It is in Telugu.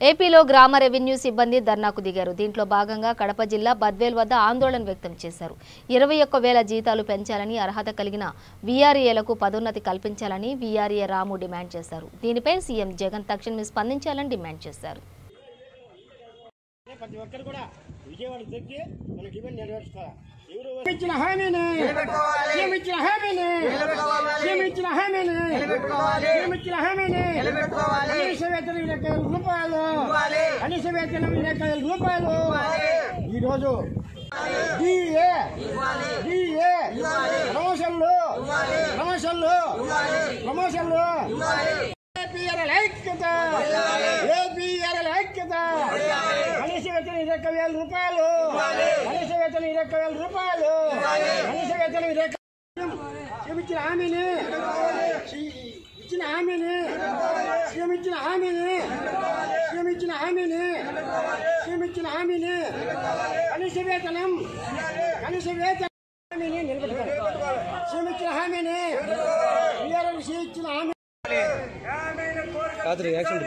ఏపీలో గ్రామ రెవెన్యూ సిబ్బంది ధర్నాకు దిగారు. దీంట్లో భాగంగా కడప జిల్లా బద్వేల్ వద్ద ఆందోళన వ్యక్తం చేశారు. 21,000 జీతాలు పెంచాలని, అర్హత కలిగిన వీఆర్ఏలకు పదోన్నతి కల్పించాలని వీఆర్ఏ రాము డిమాండ్ చేశారు. దీనిపై సీఎం జగన్ తక్షణమే స్పందించాలని డిమాండ్ చేశారు. రియాక్షన్